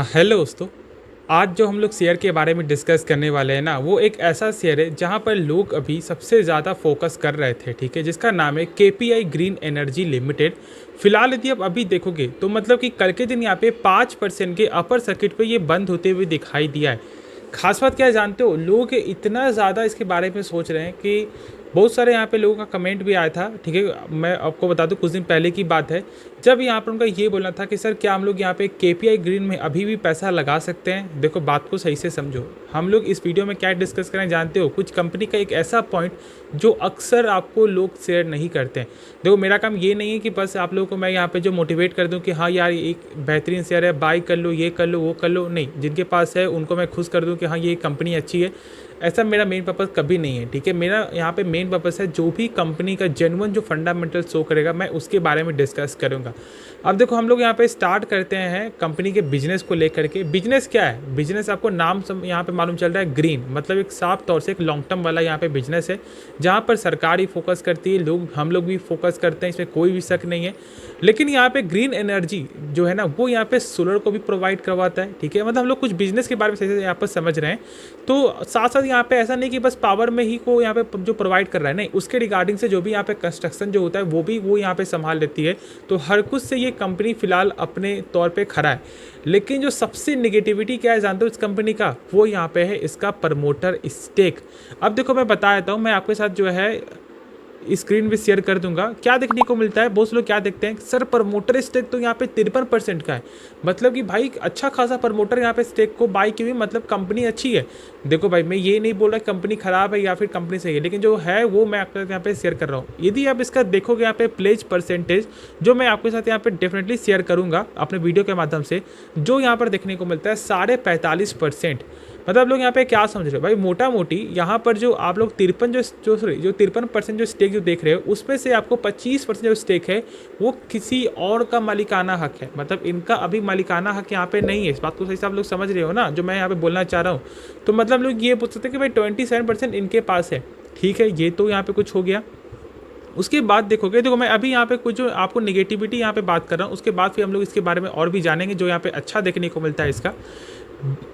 Hello दोस्तों। आज जो हम लोग शेयर के बारे में डिस्कस करने वाले हैं ना, वो एक ऐसा शेयर है जहां पर लोग अभी सबसे ज़्यादा फोकस कर रहे थे, ठीक है, जिसका नाम है केपीआई ग्रीन एनर्जी लिमिटेड। फिलहाल यदि आप अभी देखोगे तो मतलब कि कल के दिन यहाँ पे 5% के अपर सर्किट पे ये बंद होते हुए दिखाई दिया है। खास बात क्या है जानते हो, लोग इतना ज़्यादा इसके बारे में सोच रहे हैं कि बहुत सारे यहाँ पे लोगों का कमेंट भी आया था, ठीक है। मैं आपको बता दूं, कुछ दिन पहले की बात है जब यहाँ पर उनका ये बोलना था कि सर क्या हम लोग यहाँ पे केपीआई ग्रीन में अभी भी पैसा लगा सकते हैं। देखो बात को सही से समझो, हम लोग इस वीडियो में क्या डिस्कस करें जानते हो, कुछ कंपनी का एक ऐसा पॉइंट जो अक्सर आपको लोग शेयर नहीं करते हैं। देखो मेरा काम ये नहीं है कि बस आप लोगों को मैं यहाँ पे जो मोटिवेट कर दूँ कि हाँ यार एक बेहतरीन शेयर है, बाई कर लो, ये कर लो, वो कर लो, नहीं। जिनके पास है उनको मैं खुश कर दूँ कि हाँ ये कंपनी अच्छी है, ऐसा मेरा मेन पर्पज़ कभी नहीं है, ठीक है। मेरा यहाँ पे मेन पर्पज़ है जो भी कंपनी का जेन्युइन जो फंडामेंटल शो करेगा मैं उसके बारे में डिस्कस करूँगा। अब देखो हम लोग यहाँ पे स्टार्ट करते हैं कंपनी के बिजनेस को लेकर के। बिजनेस क्या है, बिजनेस आपको नाम यहाँ पे मालूम चल रहा है ग्रीन, मतलब एक साफ तौर से एक लॉन्ग टर्म वाला यहाँ पे बिजनेस है जहाँ पर सरकार ही फोकस करती है, लोग हम लोग भी फोकस करते हैं, इसमें कोई भी शक नहीं है। लेकिन यहाँ पे ग्रीन एनर्जी जो है ना वो यहाँ पे सोलर को भी प्रोवाइड करवाता है, ठीक है। मतलब हम लोग कुछ बिजनेस के बारे में सही से यहाँ पर समझ रहे हैं। तो साथ साथ यहाँ पे ऐसा नहीं कि बस पावर में ही को यहाँ पे जो प्रोवाइड कर रहा है, नहीं, उसके रिगार्डिंग से जो भी यहाँ पे कंस्ट्रक्शन जो होता है वो यहाँ पे संभाल लेती है। तो हर कुछ से ये कंपनी फिलहाल अपने तौर पे खड़ा है। लेकिन जो सबसे निगेटिविटी क्या है जानते हो इस कंपनी का, वो यहाँ पे है इसका प्रमोटर स्टेक। अब देखो मैं बता देता हूँ, मैं आपके साथ जो है स्क्रीन भी शेयर कर दूंगा। क्या देखने को मिलता है, बहुत से लोग क्या देखते हैं, सर प्रमोटर स्टेक तो यहाँ पे 53% का है, मतलब कि भाई अच्छा खासा प्रमोटर यहाँ पे स्टेक को बाई की हुई, मतलब कंपनी अच्छी है। देखो भाई मैं ये नहीं बोल रहा कंपनी खराब है या फिर कंपनी सही है, लेकिन जो है वो मैं आपके साथ यहाँ पे शेयर कर रहा हूँ। यदि आप इसका देखोगे यहाँ पे प्लेज परसेंटेज जो मैं आपके साथ यहाँ पे डेफिनेटली शेयर करूँगा अपने वीडियो के माध्यम से, जो यहाँ पर देखने को मिलता है 45.5%। मतलब लोग यहाँ पे क्या समझ रहे हो भाई, मोटा मोटी यहाँ पर जो आप लोग 53% जो स्टेक जो देख रहे हो उसमें से आपको 25% जो स्टेक है वो किसी और का मालिकाना हक है। मतलब इनका अभी मालिकाना हक यहाँ पे नहीं है। इस बात को सही से आप लोग समझ रहे हो ना जो मैं यहाँ पे बोलना चाह रहा हूँ। तो मतलब लोग ये पूछ सकते हैं कि भाई 27% इनके पास है, ठीक है, ये तो यहाँ पे कुछ हो गया। उसके बाद देखोगे, देखो मैं अभी यहाँ पे कुछ जो आपको निगेटिविटी यहाँ पे बात कर रहा हूँ, उसके बाद फिर हम लोग इसके बारे में और भी जानेंगे जो यहाँ पे अच्छा देखने को मिलता है इसका।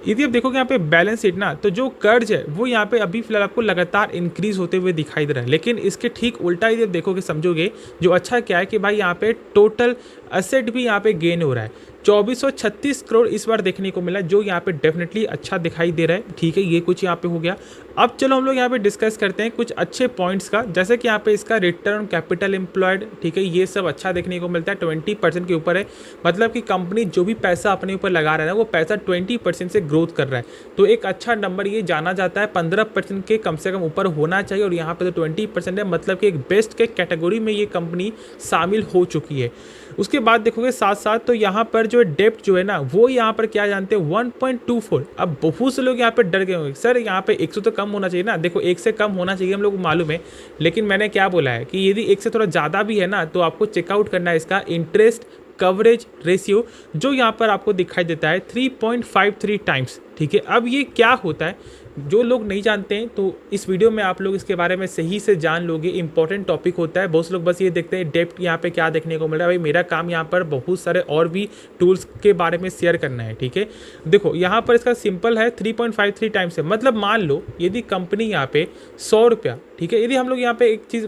यदि आप देखोगे यहाँ पे बैलेंस शीट ना, तो जो कर्ज है वो यहाँ पे अभी फिलहाल आपको लगातार इंक्रीज होते हुए दिखाई दे रहा है। लेकिन इसके ठीक उल्टा यदि आप देखोगे समझोगे, जो अच्छा क्या है कि भाई यहाँ पे टोटल असेट भी यहाँ पे गेन हो रहा है। 2436 करोड़ इस बार देखने को मिला, जो यहाँ पे डेफिनेटली अच्छा दिखाई दे रहा है, ठीक है। ये कुछ यहाँ पे हो गया। अब चलो हम लोग यहाँ पे डिस्कस करते हैं कुछ अच्छे पॉइंट्स का, जैसे कि यहाँ पे इसका रिटर्न कैपिटल एम्प्लॉयड, ठीक है, ये सब अच्छा देखने को मिलता है, 20% के ऊपर है। मतलब कि कंपनी जो भी पैसा अपने ऊपर लगा रहा है ना वो पैसा 20% से ग्रोथ कर रहा है। तो एक अच्छा नंबर ये जाना जाता है, 15% के कम से कम ऊपर होना चाहिए, और यहाँ पे तो 20% है, मतलब कि एक बेस्ट के कैटेगरी में ये कंपनी शामिल हो चुकी है। उसके बाद देखोगे साथ साथ तो यहाँ पर जो डेप्ट जो है ना वो यहाँ पर क्या जानते हैं 1.24। अब बहुत से लोग यहाँ पे डर गए होंगे, सर यहाँ पे 100 तो कम होना चाहिए ना। देखो 1 से कम होना चाहिए, हम लोग को मालूम है, लेकिन मैंने क्या बोला है कि यदि 1 से थोड़ा ज़्यादा भी है ना तो आपको चेकआउट करना है इसका इंटरेस्ट कवरेज रेशियो, जो यहाँ पर आपको दिखाई देता है 3.53 टाइम्स, ठीक है। अब ये क्या होता है, जो लोग नहीं जानते हैं तो इस वीडियो में आप लोग इसके बारे में सही से जान लोगे। इंपॉर्टेंट टॉपिक होता है, बहुत से लोग बस ये देखते हैं डेप्ट यहाँ पे क्या देखने को मिल रहा है। भाई मेरा काम यहाँ पर बहुत सारे और भी टूल्स के बारे में शेयर करना है, ठीक है। देखो यहाँ पर इसका सिंपल है 3.53 टाइम्स है। मतलब मान लो यदि कंपनी यहाँ पे 100 रुपया, ठीक है, यदि हम लोग यहाँ पे एक चीज़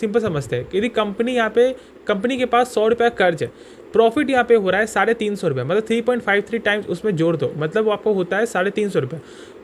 सिंपल समझते हैं, यदि कंपनी के पास 100 रुपया कर्ज है, प्रॉफिट यहाँ पे हो रहा है 350 रुपया, मतलब 3.53 टाइम्स उसमें जोड़ दो, मतलब वो आपको होता है 350 रुपया।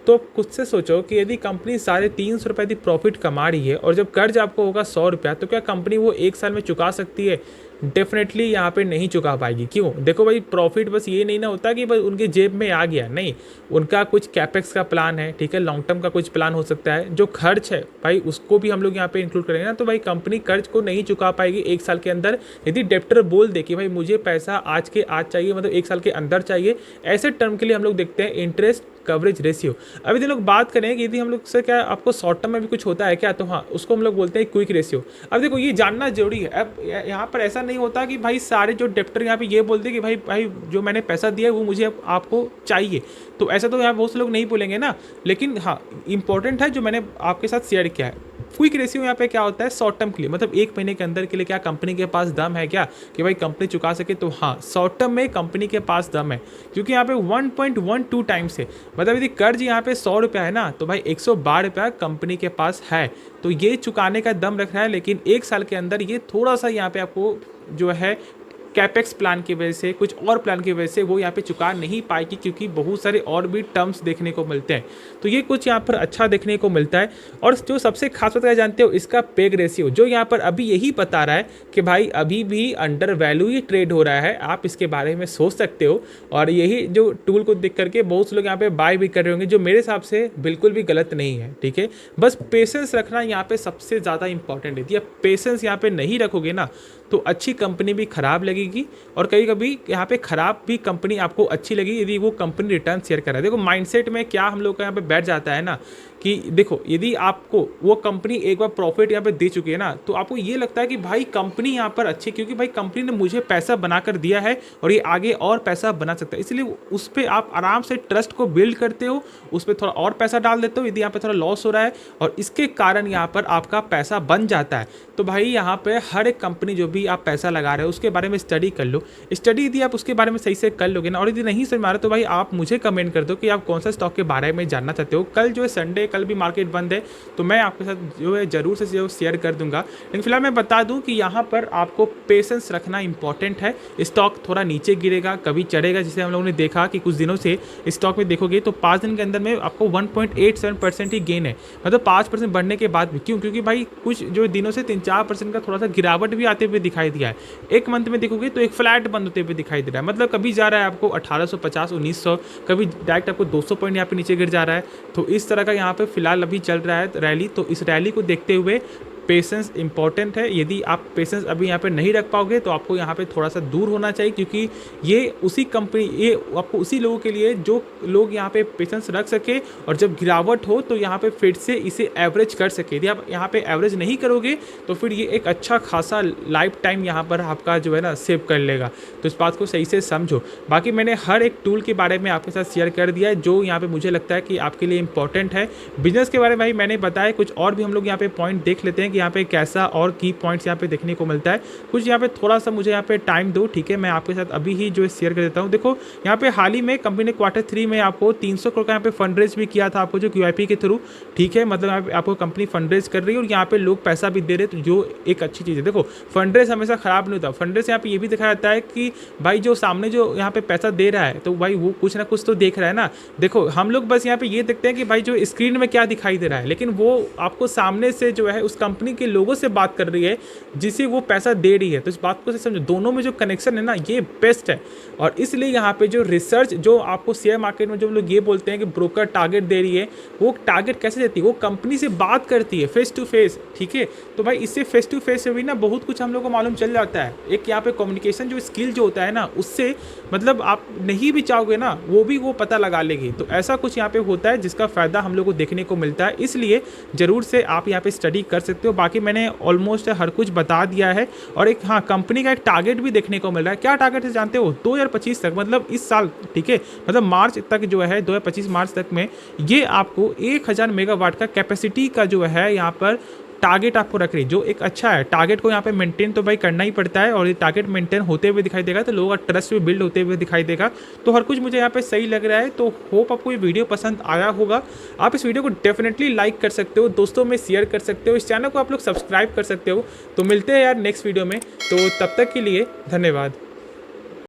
तो खुद से सोचो कि यदि कंपनी 350 रुपये यदि प्रॉफिट कमा रही है और जब कर्ज आपको होगा 100 रुपया, तो क्या कंपनी वो 1 साल में चुका सकती है? डेफिनेटली यहाँ पे नहीं चुका पाएगी। क्यों? देखो भाई प्रॉफिट बस ये नहीं ना होता कि बस उनके जेब में आ गया, नहीं, उनका कुछ कैपेक्स का प्लान है, ठीक है, लॉन्ग टर्म का कुछ प्लान हो सकता है। जो खर्च है भाई उसको भी हम लोग यहाँ पे इंक्लूड करेंगे ना, तो भाई कंपनी कर्ज को नहीं चुका पाएगी 1 साल के अंदर। यदि डेप्टर बोल दे कि भाई मुझे पैसा आज के आज चाहिए, मतलब 1 साल के अंदर चाहिए, ऐसे टर्म के लिए हम लोग देखते हैं इंटरेस्ट कवरेज रेशियो। अभी लोग बात करें कि यदि हम लोग से क्या आपको शॉर्ट टर्म में भी कुछ होता है क्या, तो हाँ उसको हम लोग बोलते हैं क्विक रेशियो। अब देखो ये जानना जरूरी है। अब यहाँ पर ऐसा नहीं होता कि भाई सारे जो डेप्टर यहाँ पे ये बोलते कि भाई जो मैंने पैसा दिया है वो मुझे आपको चाहिए, तो ऐसा तो यहाँ बहुत से लोग नहीं बोलेंगे ना। लेकिन हाँ इंपॉर्टेंट है जो मैंने आपके साथ शेयर किया है। क्विक रेशियो यहाँ पे क्या होता है, शॉर्ट टर्म के लिए, मतलब 1 महीने के अंदर के लिए क्या कंपनी के पास दम है क्या कि भाई कंपनी चुका सके, तो हाँ शॉर्ट टर्म में कंपनी के पास दम है, क्योंकि यहाँ पे 1.12 टाइम्स है, मतलब यदि कर्ज यहाँ पे 100 रुपया है ना, तो भाई 112 रुपया कंपनी के पास है, तो ये चुकाने का दम रख रहा है। लेकिन 1 साल के अंदर ये थोड़ा सा यहाँ पे आपको जो है कैपेक्स प्लान की वजह से, कुछ और प्लान की वजह से वो यहाँ पे चुका नहीं पाएगी, क्योंकि बहुत सारे और भी टर्म्स देखने को मिलते हैं, तो ये कुछ यहाँ पर अच्छा देखने को मिलता है। और जो सबसे खास बात क्या जानते हो, इसका पेग रेशियो, जो यहाँ पर अभी यही बता रहा है कि भाई अभी भी अंडर वैल्यू ही ट्रेड हो रहा है, आप इसके बारे में सोच सकते हो। और यही जो टूल को देख करके बहुत से लोग यहाँ पे बाय भी कर रहे होंगे, जो मेरे हिसाब से बिल्कुल भी गलत नहीं है, ठीक है। बस पेशेंस रखना यहाँ पे सबसे ज़्यादा इंपॉर्टेंट है। यदि आप पेशेंस यहाँ पे नहीं रखोगे ना, तो अच्छी कंपनी भी खराब लगेगी, और कभी कभी यहाँ पे खराब भी कंपनी आपको अच्छी लगी यदि वो कंपनी रिटर्न शेयर कर रहा है। देखो माइंडसेट में क्या हम लोग का यहाँ पे बैठ जाता है ना, कि देखो यदि आपको वो कंपनी एक बार प्रॉफिट यहाँ पे दे चुकी है ना, तो आपको ये लगता है कि भाई कंपनी यहाँ पर अच्छी, क्योंकि भाई कंपनी ने मुझे पैसा बनाकर दिया है और ये आगे और पैसा बना सकता है, इसलिए उस पर आप आराम से ट्रस्ट को बिल्ड करते हो, उस पर थोड़ा और पैसा डाल देते हो यदि यहाँ पे थोड़ा लॉस हो रहा है, और इसके कारण यहाँ पर आपका पैसा बन जाता है। तो भाई यहाँ पे हर एक कंपनी जो भी आप पैसा लगा रहे हो उसके बारे में स्टडी कर लो। स्टडी यदि आप उसके बारे में सही से कर लोगे ना, और यदि नहीं समझ में आ रहा तो भाई आप मुझे कमेंट कर दो कि आप कौन सा स्टॉक के बारे में जानना चाहते हो। कल जो है संडे, कल भी मार्केट बंद है, तो मैं आपके साथ जो है जरूर से जो शेयर कर दूंगा। लेकिन फिलहाल मैं बता दूं कि यहाँ पर आपको पेशेंस रखना इंपॉर्टेंट है। स्टॉक थोड़ा नीचे गिरेगा, कभी चढ़ेगा, जिसे हम लोगों ने देखा कि कुछ दिनों से स्टॉक में देखोगे तो 5 दिन के अंदर में आपको 1.87% ही गेन है, मतलब 5% बढ़ने के बाद भी। क्यों? क्योंकि भाई कुछ जो दिनों से 3-4% का थोड़ा सा गिरावट भी आते हुए दिखाई दिया है। एक मंथ में देखोगे तो एक फ्लैट बंद होते हुए दिखाई दे रहा है, मतलब कभी जा रहा है आपको 1850, 1900, कभी डायरेक्ट आपको 200 पॉइंट यहाँ पे नीचे गिर जा रहा है। तो इस तरह का यहाँ पे फिलहाल अभी चल रहा है रैली। तो इस रैली को देखते हुए पेशेंस इंपॉर्टेंट है। यदि आप पेशेंस अभी यहाँ पे नहीं रख पाओगे तो आपको यहाँ पे थोड़ा सा दूर होना चाहिए, क्योंकि ये उसी कंपनी, ये आपको उसी लोगों के लिए जो लोग यहाँ पे पेशेंस रख सके, और जब गिरावट हो तो यहाँ पे फिर से इसे एवरेज कर सके। यदि आप यहाँ पे एवरेज नहीं करोगे तो फिर ये एक अच्छा खासा लाइफ टाइम यहाँ पर आपका जो है ना सेव कर लेगा। तो इस बात को सही से समझो। बाकी मैंने हर एक टूल के बारे में आपके साथ शेयर कर दिया है जो यहाँ पे मुझे लगता है कि आपके लिए इंपॉर्टेंट है। बिजनेस के बारे में भाई मैंने बताया, कुछ और भी हम लोग यहाँ पे पॉइंट देख लेते हैं कि यहाँ पे कैसा और की पॉइंट्स यहाँ पे देखने को मिलता है। कुछ यहाँ पे थोड़ा सा मुझे यहाँ पे टाइम दो, ठीक है, मैं आपके साथ अभी ही जो शेयर कर देता हूँ। देखो यहाँ पे हाल ही में कंपनी ने Q3 में आपको 300 करोड़ का यहाँ पे फंड रेज भी किया था आपको जो QIP के थ्रू, ठीक है, मतलब आपको कंपनी फंड रेज कर रही है और यहाँ पे लोग पैसा भी दे रहे, तो जो एक अच्छी चीज़ है। देखो फंड रेज हमेशा खराब नहीं होता। फंड रेज यहाँ पे ये भी दिखाया जाता है कि भाई जो सामने जो यहाँ पे पैसा दे रहा है तो भाई वो कुछ ना कुछ तो देख रहा है ना। देखो हम लोग बस यहाँ पे ये देखते हैं कि भाई जो स्क्रीन में क्या दिखाई दे रहा है, लेकिन वो आपको सामने से जो है उस कंपनी के लोगों से बात कर रही है जिसे वो पैसा दे रही है। तो इस बात को समझो, दोनों में जो कनेक्शन है ना ये बेस्ट है। और इसलिए यहाँ पे जो रिसर्च जो आपको शेयर मार्केट में जो लोग ये बोलते हैं कि ब्रोकर टारगेट दे रही है, वो टारगेट कैसे देती है, वो कंपनी से बात करती है फेस टू फेस, ठीक है। तो भाई इससे फेस टू फेस से भी ना बहुत कुछ हम लोग को मालूम चल जाता है। एक यहाँ पे कम्युनिकेशन जो स्किल जो होता है ना, उससे मतलब आप नहीं भी चाहोगे ना वो भी वो पता लगा लेगी। तो ऐसा कुछ यहाँ पे होता है जिसका फ़ायदा हम लोग को देखने को मिलता है, इसलिए ज़रूर से आप यहाँ पे स्टडी कर सकते हो। बाकी मैंने ऑलमोस्ट हर कुछ बता दिया है। और एक हाँ कंपनी का एक टारगेट भी देखने को मिल रहा है। क्या टारगेट है जानते हो? 2025 तक, मतलब इस साल, ठीक है, मतलब मार्च तक जो है 2025 मार्च तक में ये आपको 1000 मेगावाट का कैपेसिटी का जो है यहाँ पर टारगेट आपको रख रही, जो एक अच्छा है। टारगेट को यहाँ पे मेंटेन तो भाई करना ही पड़ता है, और ये टारगेट मेंटेन होते हुए दिखाई देगा तो लोगों का ट्रस्ट भी बिल्ड होते हुए दिखाई देगा। तो हर कुछ मुझे यहाँ पे सही लग रहा है। तो होप आपको ये वीडियो पसंद आया होगा। आप इस वीडियो को डेफिनेटली लाइक कर सकते हो, दोस्तों में शेयर कर सकते हो, इस चैनल को आप लोग सब्सक्राइब कर सकते हो। तो मिलते हैं यार नेक्स्ट वीडियो में, तो तब तक के लिए धन्यवाद।